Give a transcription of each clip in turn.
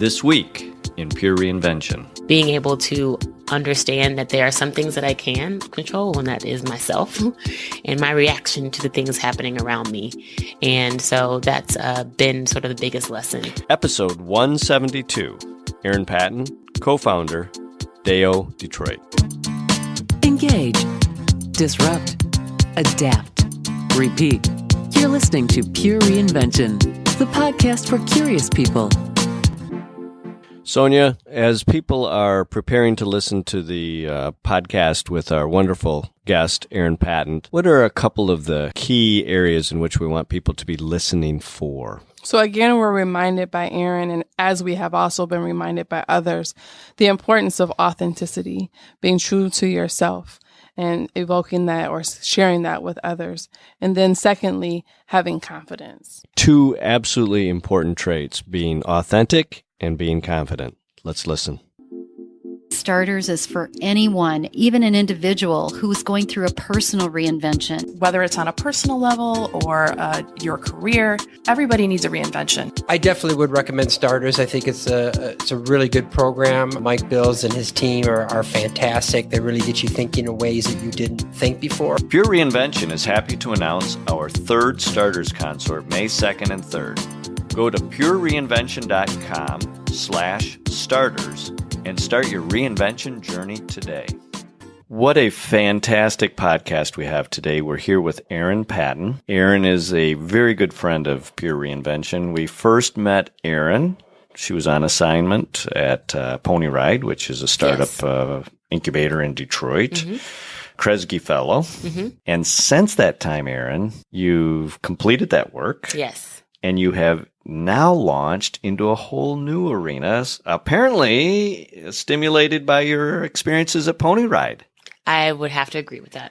This week in Pure Reinvention. Being able to understand that there are some things that I can control, and that is myself and my reaction to the things happening around me. And so that's been sort of the biggest lesson. Episode 172. Erin Patten, co-founder, DaO Detroit. Engage, disrupt, adapt, repeat. You're listening to Pure Reinvention, the podcast for curious people. Sonia, as people are preparing to listen to the podcast with our wonderful guest, Erin Patten, what are a couple of the key areas in which we want people to be listening for? So again, we're reminded by Erin, and as we have also been reminded by others, the importance of authenticity, being true to yourself and evoking that or sharing that with others. And then secondly, having confidence. Two absolutely important traits, being authentic and being confident. Let's listen. Starters is for anyone, even an individual who's going through a personal reinvention. Whether it's on a personal level or your career, everybody needs a reinvention. I definitely would recommend Starters. I think it's a really good program. Mike Bills and his team are fantastic. They really get you thinking in ways that you didn't think before. Pure Reinvention is happy to announce our third Starters Consort, May 2nd and 3rd. Go to purereinvention.com/starters and start your reinvention journey today. What a fantastic podcast we have today. We're here with Erin Patten. Erin is a very good friend of Pure Reinvention. We first met Erin. She was on assignment at Pony Ride, which is a startup incubator in Detroit. Mm-hmm. Kresge Fellow. Mm-hmm. And since that time, Erin, you've completed that work. Yes. And you have now launched into a whole new arena, apparently stimulated by your experiences at Pony Ride. I would have to agree with that.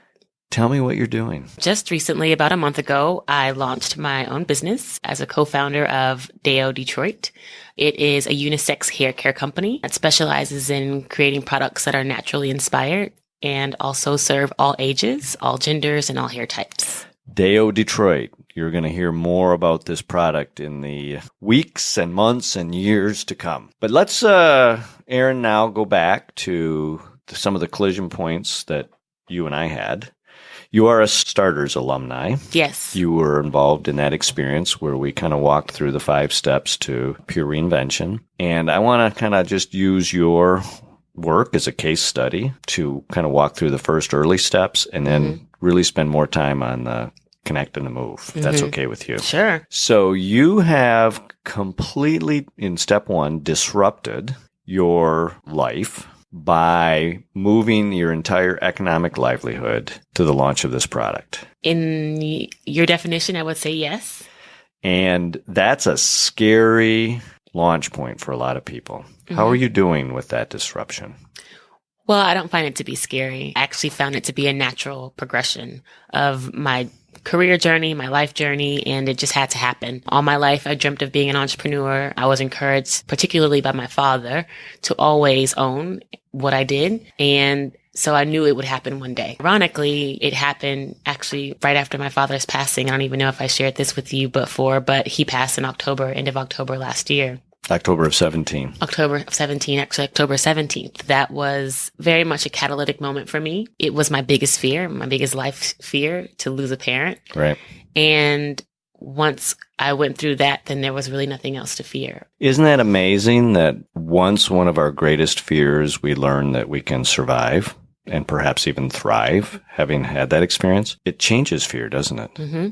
Tell me what you're doing. Just recently, about a month ago, I launched my own business as a co-founder of DaO Detroit. It is a unisex hair care company that specializes in creating products that are naturally inspired and also serve all ages, all genders, and all hair types. DaO Detroit. You're going to hear more about this product in the weeks and months and years to come. But let's, Erin, now go back to some of the collision points that you and I had. You are a Starters alumni. Yes. You were involved in that experience where we kind of walked through the 5 steps to Pure Reinvention. And I want to kind of just use your work as a case study to kind of walk through the first early steps and then really spend more time on the connect and the move, if that's okay with you. Sure. So you have completely, in step 1, disrupted your life by moving your entire economic livelihood to the launch of this product. In your definition, I would say yes. And that's a scary launch point for a lot of people. Mm-hmm. How are you doing with that disruption? Well, I don't find it to be scary. I actually found it to be a natural progression of my career journey, my life journey, and it just had to happen. All my life, I dreamt of being an entrepreneur. I was encouraged, particularly by my father, to always own what I did. And so I knew it would happen one day. Ironically, it happened actually right after my father's passing. I don't even know if I shared this with you before, but he passed in October, end of October last year. October of 17. October of 17, actually October 17th. That was very much a catalytic moment for me. It was my biggest fear, my biggest life fear, to lose a parent. Right. And once I went through that, then there was really nothing else to fear. Isn't that amazing that once one of our greatest fears, we learn that we can survive and perhaps even thrive, having had that experience? It changes fear, doesn't it? Mm-hmm.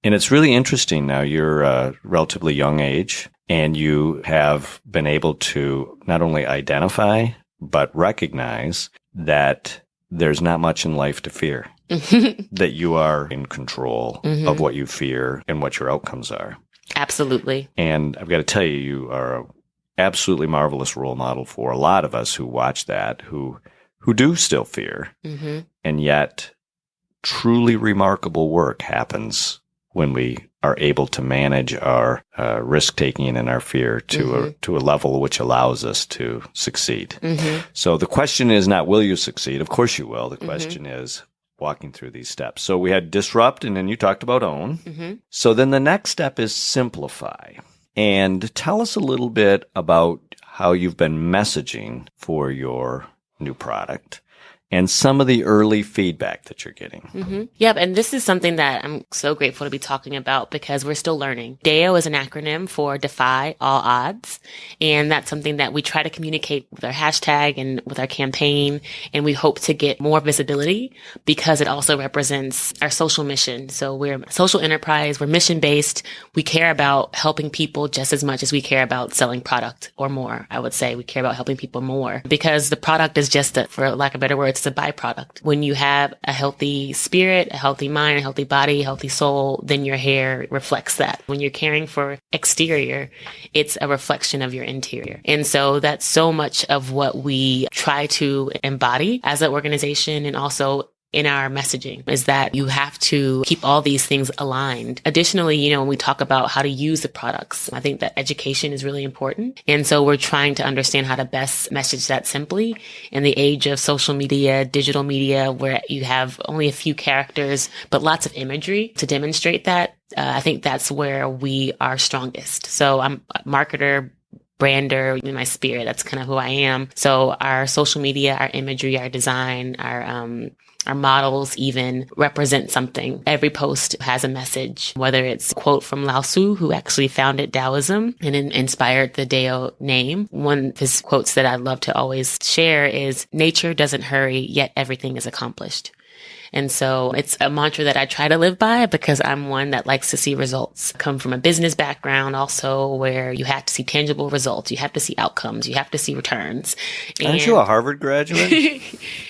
And it's really interesting now. You're a relatively young age, and you have been able to not only identify, but recognize that there's not much in life to fear, that you are in control of what you fear and what your outcomes are. Absolutely. And I've got to tell you, you are an absolutely marvelous role model for a lot of us who watch that, who do still fear, and yet truly remarkable work happens when we are able to manage our risk-taking and our fear to a level which allows us to succeed. So the question is not, will you succeed? Of course you will. The question is walking through these steps. So we had disrupt, and then you talked about own. So then the next step is simplify. And tell us a little bit about how you've been messaging for your new product and some of the early feedback that you're getting. Yep. And this is something that I'm so grateful to be talking about because we're still learning. DAO is an acronym for Defy All Odds. And that's something that we try to communicate with our hashtag and with our campaign. And we hope to get more visibility because it also represents our social mission. So we're a social enterprise. We're mission based. We care about helping people just as much as we care about selling product or more. I would say we care about helping people more because the product is just, for lack of better words, it's a byproduct. When you have a healthy spirit, a healthy mind, a healthy body, a healthy soul, then your hair reflects that. When you're caring for exterior, it's a reflection of your interior. And so that's so much of what we try to embody as an organization and also in our messaging is that you have to keep all these things aligned. Additionally, when we talk about how to use the products, I think that education is really important. And so we're trying to understand how to best message that simply in the age of social media, digital media, where you have only a few characters, but lots of imagery to demonstrate that. I think that's where we are strongest. So I'm a marketer, brander in my spirit. That's kind of who I am. So our social media, our imagery, our design, our models even represent something. Every post has a message, whether it's a quote from Lao Tzu, who actually founded Taoism and inspired the DAO name. One of his quotes that I love to always share is, "Nature doesn't hurry, yet everything is accomplished." And so it's a mantra that I try to live by because I'm one that likes to see results. Come from a business background also where you have to see tangible results. You have to see outcomes. You have to see returns. Aren't you a Harvard graduate?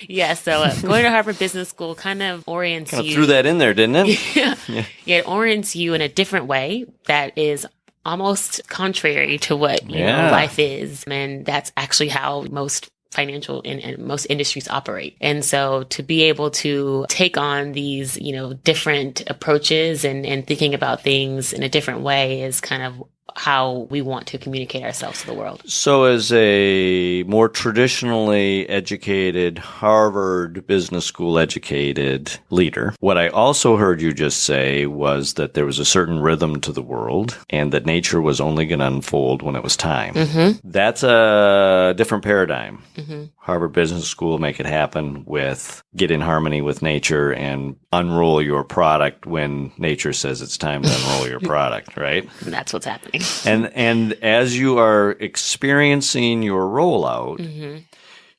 Yeah. So going to Harvard Business School kind of orients you. Threw that in there, didn't it? Yeah. It orients you in a different way that is almost contrary to what life is. And that's actually how most financial and most industries operate. And so to be able to take on these, different approaches and thinking about things in a different way is kind of how we want to communicate ourselves to the world. So as a more traditionally educated, Harvard Business School educated leader, what I also heard you just say was that there was a certain rhythm to the world and that nature was only going to unfold when it was time. That's a different paradigm. Harvard Business School, make it happen with get in harmony with nature and unroll your product when nature says it's time to unroll your product, right? And that's what's happening. And as you are experiencing your rollout,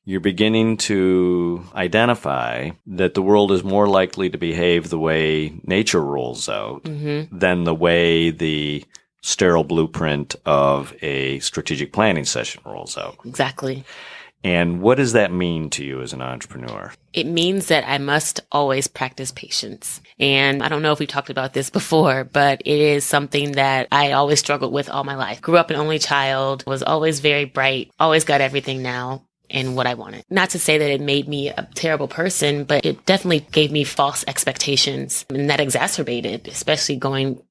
you're beginning to identify that the world is more likely to behave the way nature rolls out than the way the sterile blueprint of a strategic planning session rolls out. Exactly. And what does that mean to you as an entrepreneur? It means that I must always practice patience. And I don't know if we talked about this before, but it is something that I always struggled with all my life. Grew up an only child, was always very bright, always got everything now and what I wanted. Not to say that it made me a terrible person, but it definitely gave me false expectations. And that exacerbated, especially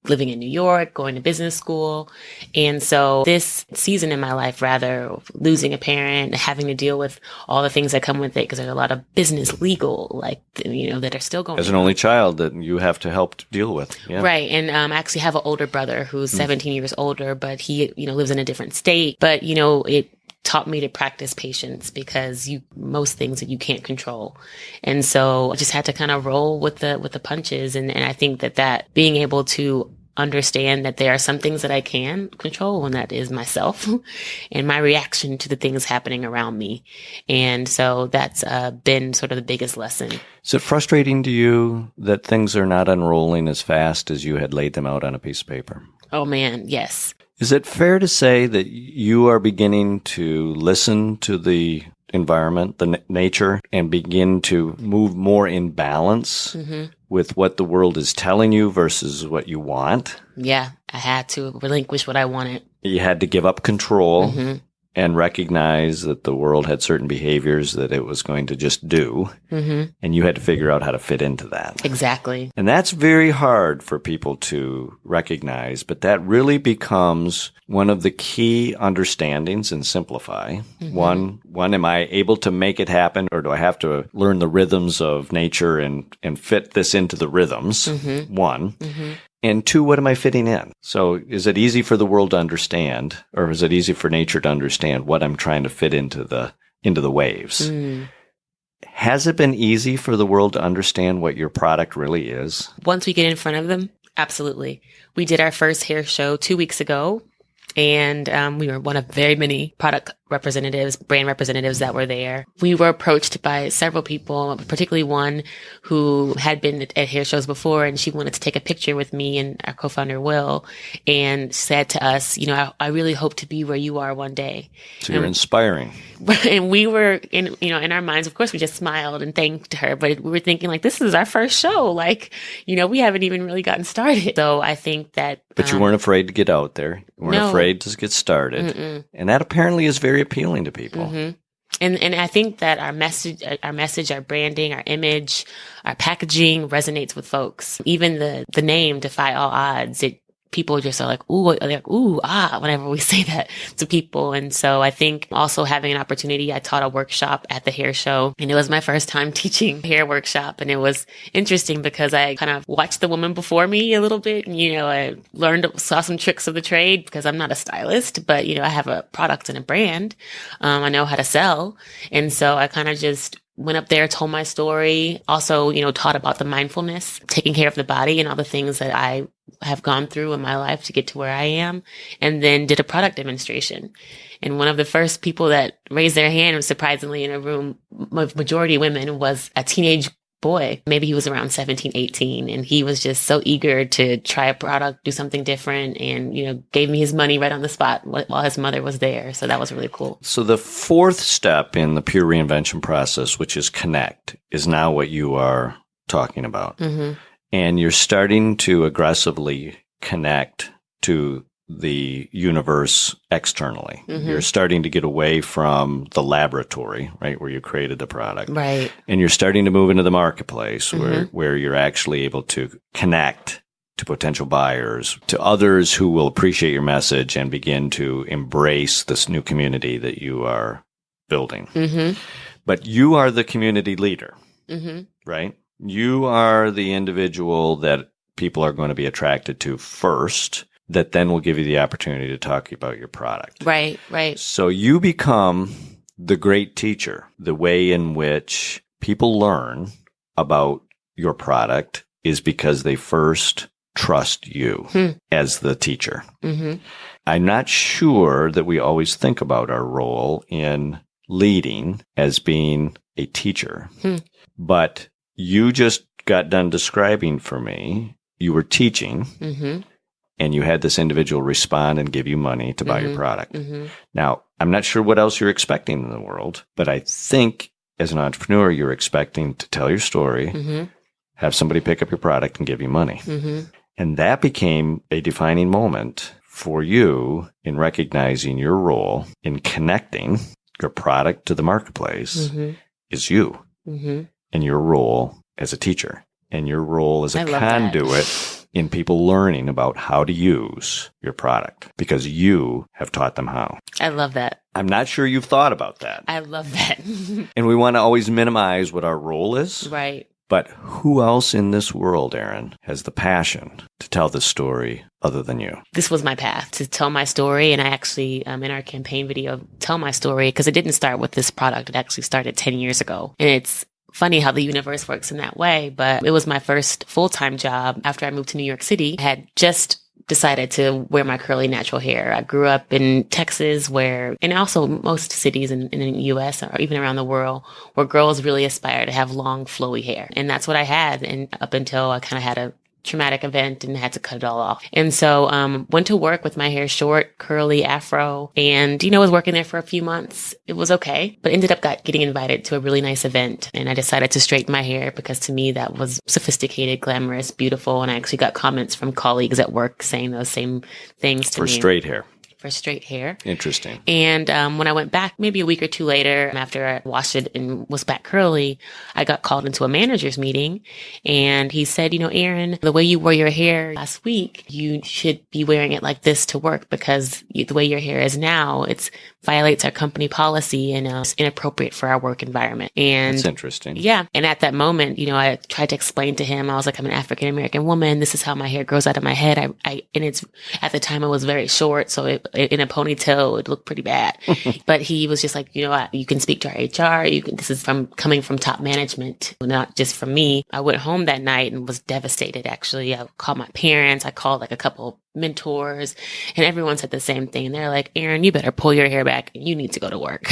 living in New York, going to business school. And so this season in my life, rather, losing a parent, having to deal with all the things that come with it, because there's a lot of business, legal, that are still going on. As an only child that you have to help to deal with. Yeah. Right. And I actually have an older brother who's 17 years older, but he, lives in a different state. But, it taught me to practice patience because most things that you can't control. And so I just had to kind of roll with the punches. And I think that being able to understand that there are some things that I can control, and that is myself and my reaction to the things happening around me. And so that's been sort of the biggest lesson. Is it frustrating to you that things are not unrolling as fast as you had laid them out on a piece of paper? Oh man, yes. Is it fair to say that you are beginning to listen to the environment, the nature, and begin to move more in balance with what the world is telling you versus what you want? Yeah, I had to relinquish what I wanted. You had to give up control and recognize that the world had certain behaviors that it was going to just do. And you had to figure out how to fit into that. Exactly. And that's very hard for people to recognize, but that really becomes one of the key understandings in Simplify. One, am I able to make it happen, or do I have to learn the rhythms of nature and fit this into the rhythms? One. And 2, what am I fitting in? So is it easy for the world to understand, or is it easy for nature to understand what I'm trying to fit into the waves? Has it been easy for the world to understand what your product really is? Once we get in front of them, absolutely. We did our first hair show 2 weeks ago, and we were one of very many product representatives, brand representatives that were there. We were approached by several people, particularly one who had been at hair shows before, and she wanted to take a picture with me and our co-founder Will, and said to us, I really hope to be where you are one day. So you're inspiring. And we were in our minds, of course, we just smiled and thanked her, but we were thinking this is our first show. We haven't even really gotten started. So I think that. But you weren't afraid to get out there. You weren't afraid to get started. Mm-mm. And that apparently is very appealing to people. Mm-hmm. And I think that our message, our branding, our image, our packaging resonates with folks. Even the name Defy All Odds, people just are whenever we say that to people. And so I think also having an opportunity, I taught a workshop at the hair show, and it was my first time teaching hair workshop. And it was interesting because I kind of watched the woman before me a little bit. And, I saw some tricks of the trade because I'm not a stylist, but, I have a product and a brand. I know how to sell. And so I kind of just went up there, told my story, also, taught about the mindfulness, taking care of the body and all the things that I have gone through in my life to get to where I am, and then did a product demonstration. And one of the first people that raised their hand, surprisingly, in a room, majority women, was a teenage boy. Maybe he was around 17, 18, and he was just so eager to try a product, do something different, and, gave me his money right on the spot while his mother was there. So that was really cool. So the 4th step in the pure reinvention process, which is connect, is now what you are talking about. Mm-hmm. And you're starting to aggressively connect to the universe externally. Mm-hmm. You're starting to get away from the laboratory, right, where you created the product. Right. And you're starting to move into the marketplace Mm-hmm. where you're actually able to connect to potential buyers, to others who will appreciate your message and begin to embrace this new community that you are building. Mm-hmm. But you are the community leader, Mm-hmm. right? You are the individual that people are going to be attracted to first, that then will give you the opportunity to talk about your product. Right, right. So you become the great teacher. The way in which people learn about your product is because they first trust you as the teacher. Mm-hmm. I'm not sure that we always think about our role in leading as being a teacher, but you just got done describing for me, you were teaching, Mm-hmm. and you had this individual respond and give you money to buy your product. Mm-hmm. Now, I'm not sure what else you're expecting in the world, but I think as an entrepreneur, you're expecting to tell your story, Mm-hmm. have somebody pick up your product and give you money. Mm-hmm. And that became a defining moment for you in recognizing your role in connecting your product to the marketplace Mm-hmm. is you. Mm-hmm. And your role as a teacher and your role as a I love that. conduit in people learning about how to use your product because you have taught them how. I love that. I'm not sure you've thought about that. I love that. And we want to always minimize what our role is. Right. But who else in this world, Erin, has the passion to tell this story other than you? This was my path to tell my story. And I actually, in our campaign video, tell my story because it didn't start with this product. It actually started 10 years ago. And it's funny how the universe works in that way. But it was my first full-time job after I moved to New York City. I had just decided to wear my curly natural hair. I grew up in Texas and also most cities in the US or even around the world where girls really aspire to have long flowy hair. And that's what I had. And up until I kind of had a traumatic event and had to cut it all off. And so, went to work with my hair short, curly, afro, and, was working there for a few months. It was okay, but ended up getting invited to a really nice event. And I decided to straighten my hair because to me that was sophisticated, glamorous, beautiful. And I actually got comments from colleagues at work saying those same things to me. For straight hair. for straight hair. Interesting. And when I went back maybe a week or two later, after I washed it and was back curly, I got called into a manager's meeting. And he said, Erin, the way you wore your hair last week, you should be wearing it like this to work, because the way your hair is now, it violates our company policy and it's inappropriate for our work environment. And that's interesting. Yeah. And at that moment, I tried to explain to him, I was like, I'm an African-American woman. This is how my hair grows out of my head. And it's, at the time it was very short. So in a ponytail, it looked pretty bad. But he was just like, you can speak to our HR. This is coming from top management, not just from me. I went home that night and was devastated. Actually, I called my parents. I called like a couple mentors, and everyone said the same thing. They're like, Erin, you better pull your hair back and you need to go to work.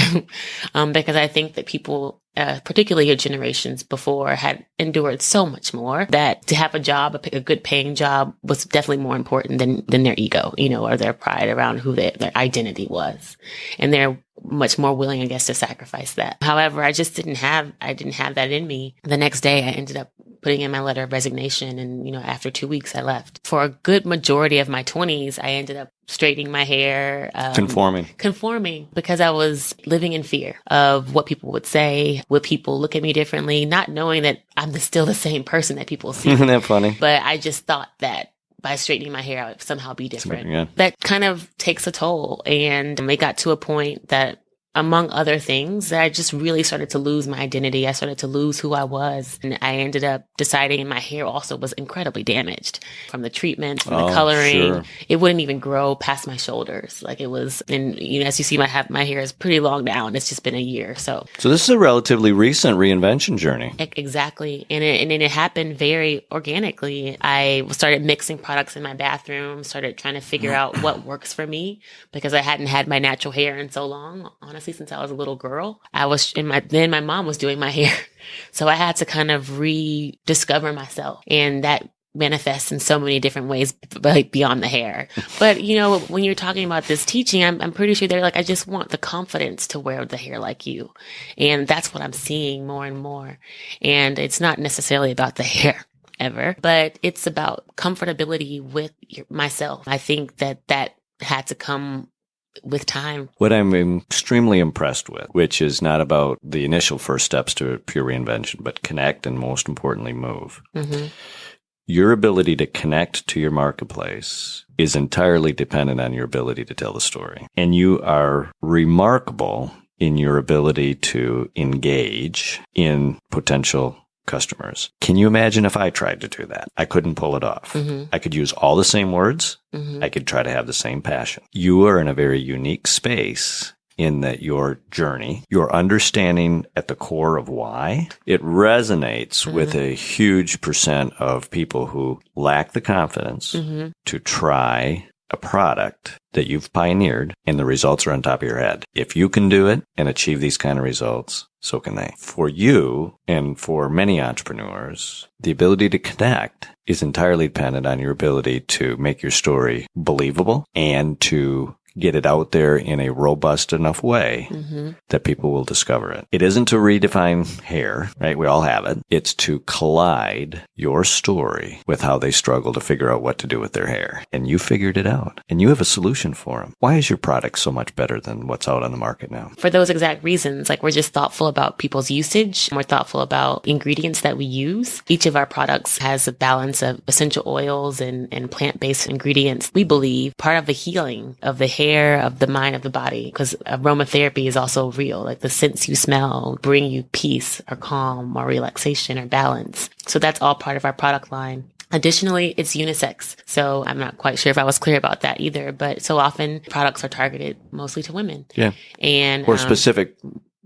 Because I think that people, particularly your generations before, had endured so much more, that to have a job, a good paying job, was definitely more important than their ego, or their pride around who their identity was. And they're much more willing, I guess, to sacrifice that. However, I didn't have that in me. The next day I ended up putting in my letter of resignation. And, after 2 weeks I left. For a good majority of my 20s, I ended up straightening my hair. Conforming because I was living in fear of what people would say. Would people look at me differently? Not knowing that I'm still the same person that people see. Isn't that funny? But I just thought that by straightening my hair, I would somehow be different. Yeah. That kind of takes a toll. And it got to a point that, among other things, that I just really started to lose my identity. I started to lose who I was. And I ended up deciding, and my hair also was incredibly damaged from the treatment, from the coloring. Sure. It wouldn't even grow past my shoulders. Like it was, and as you see, my hair is pretty long now, and it's just been a year. So this is a relatively recent reinvention journey. Exactly. And it happened very organically. I started mixing products in my bathroom, started trying to figure out what works for me, because I hadn't had my natural hair in so long, honestly, since I was a little girl. Then my mom was doing my hair. So I had to kind of rediscover myself, and that manifests in so many different ways, like beyond the hair. But, when you're talking about this teaching, I'm pretty sure they're like, I just want the confidence to wear the hair like you. And that's what I'm seeing more and more. And it's not necessarily about the hair ever, but it's about comfortability with myself. I think that had to come with time. What I'm extremely impressed with, which is not about the initial first steps to pure reinvention, but connect and, most importantly, move. Mm-hmm. Your ability to connect to your marketplace is entirely dependent on your ability to tell the story. And you are remarkable in your ability to engage in potential customers. Can you imagine if I tried to do that? I couldn't pull it off. Mm-hmm. I could use all the same words. Mm-hmm. I could try to have the same passion. You are in a very unique space in that your journey, your understanding at the core of why, it resonates mm-hmm. with a huge percent of people who lack the confidence mm-hmm. to try a product that you've pioneered, and the results are on top of your head. If you can do it and achieve these kind of results, so can they. For you and for many entrepreneurs, the ability to connect is entirely dependent on your ability to make your story believable and to get it out there in a robust enough way mm-hmm. that people will discover it. It isn't to redefine hair, right? We all have it. It's to collide your story with how they struggle to figure out what to do with their hair. And you figured it out. And you have a solution for them. Why is your product so much better than what's out on the market now? For those exact reasons, like we're just thoughtful about people's usage. We're thoughtful about ingredients that we use. Each of our products has a balance of essential oils and plant-based ingredients. We believe part of the healing of the hair, of the mind, of the body, because aromatherapy is also real. Like the scents you smell bring you peace or calm or relaxation or balance. So that's all part of our product line. Additionally, it's unisex. So I'm not quite sure if I was clear about that either, but so often products are targeted mostly to women. Yeah. And or specific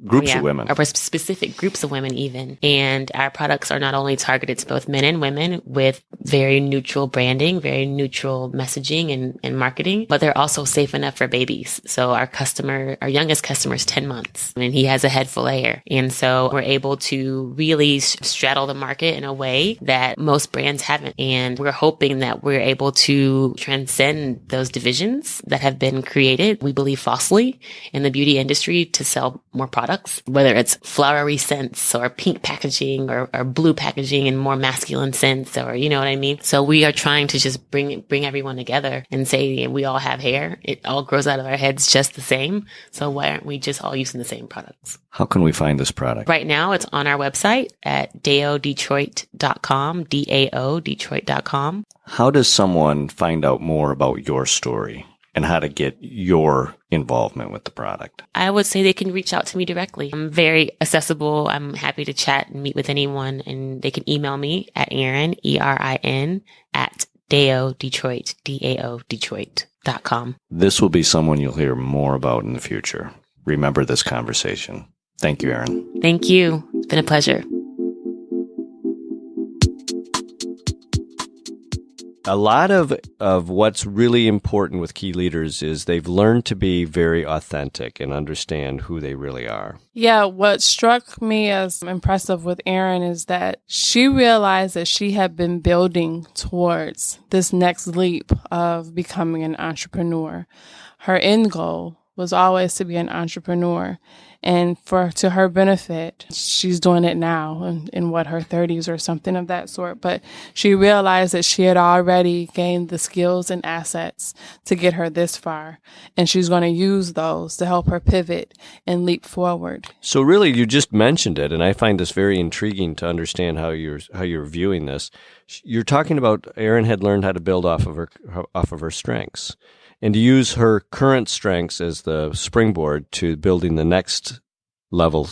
groups of women. Or specific groups of women even. And our products are not only targeted to both men and women with very neutral branding, very neutral messaging and marketing, but they're also safe enough for babies. So our youngest customer is 10 months and he has a head full of hair. And so we're able to really straddle the market in a way that most brands haven't. And we're hoping that we're able to transcend those divisions that have been created, we believe falsely, in the beauty industry to sell more products products, whether it's flowery scents or pink packaging or blue packaging and more masculine scents, or you know what I mean? So we are trying to just bring everyone together and say we all have hair. It all grows out of our heads just the same. So why aren't we just all using the same products? How can we find this product? Right now, it's on our website at DaoDetroit.com, DAO Detroit.com. How does someone find out more about your story and how to get your involvement with the product? I would say they can reach out to me directly. I'm very accessible. I'm happy to chat and meet with anyone, and they can email me at Erin, ERIN, at DaO Detroit, DAO Detroit.com. This will be someone you'll hear more about in the future. Remember this conversation. Thank you, Erin. Thank you. It's been a pleasure. A lot of what's really important with key leaders is they've learned to be very authentic and understand who they really are. Yeah, what struck me as impressive with Erin is that she realized that she had been building towards this next leap of becoming an entrepreneur. Her end goal was always to be an entrepreneur. And to her benefit, she's doing it now in her 30s or something of that sort. But she realized that she had already gained the skills and assets to get her this far. And she's going to use those to help her pivot and leap forward. So really, you just mentioned it, and I find this very intriguing to understand how you're viewing this. You're talking about Erin had learned how to build off of her strengths, and to use her current strengths as the springboard to building the next level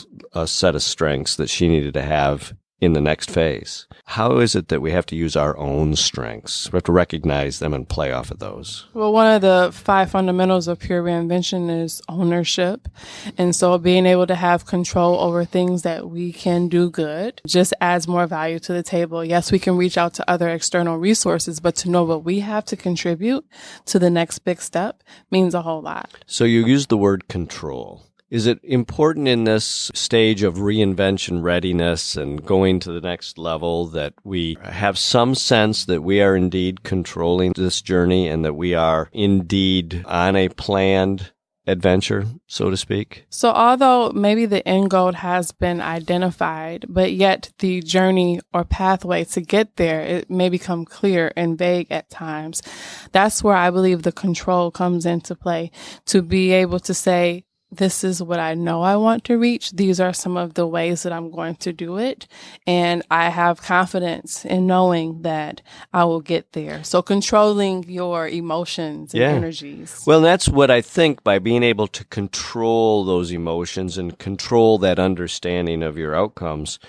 set of strengths that she needed to have in the next phase. How is it that we have to use our own strengths? We have to recognize them and play off of those. Well, one of the 5 fundamentals of pure reinvention is ownership. And so being able to have control over things that we can do good just adds more value to the table. Yes, we can reach out to other external resources, but to know what we have to contribute to the next big step means a whole lot. So you used the word control. Is it important in this stage of reinvention readiness and going to the next level that we have some sense that we are indeed controlling this journey and that we are indeed on a planned adventure, so to speak? So although maybe the end goal has been identified, but yet the journey or pathway to get there, it may become clear and vague at times. That's where I believe the control comes into play, to be able to say, this is what I know I want to reach. These are some of the ways that I'm going to do it. And I have confidence in knowing that I will get there. So controlling your emotions and energies. Well, that's what I think, by being able to control those emotions and control that understanding of your outcomes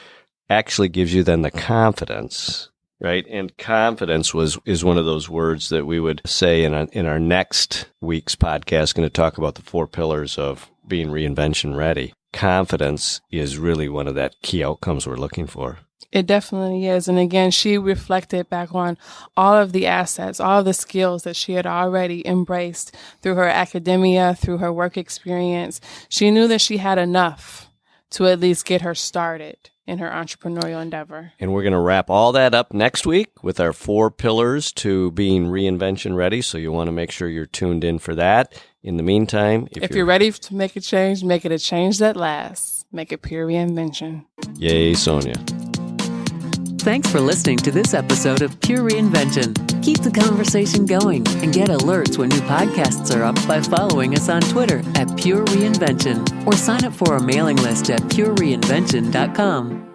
actually gives you then the confidence. Right. And confidence is one of those words that we would say in our next week's podcast, going to talk about the 4 pillars of being reinvention ready. Confidence is really one of that key outcomes we're looking for. It definitely is. And again, she reflected back on all of the assets, all of the skills that she had already embraced through her academia, through her work experience. She knew that she had enough to at least get her started in her entrepreneurial endeavor. And we're going to wrap all that up next week with our 4 pillars to being reinvention ready. So you want to make sure you're tuned in for that. In the meantime, if you're ready to make a change, make it a change that lasts. Make it pure reinvention. Yay, Sonia. Thanks for listening to this episode of Pure Reinvention. Keep the conversation going and get alerts when new podcasts are up by following us on Twitter at Pure Reinvention or sign up for our mailing list at purereinvention.com.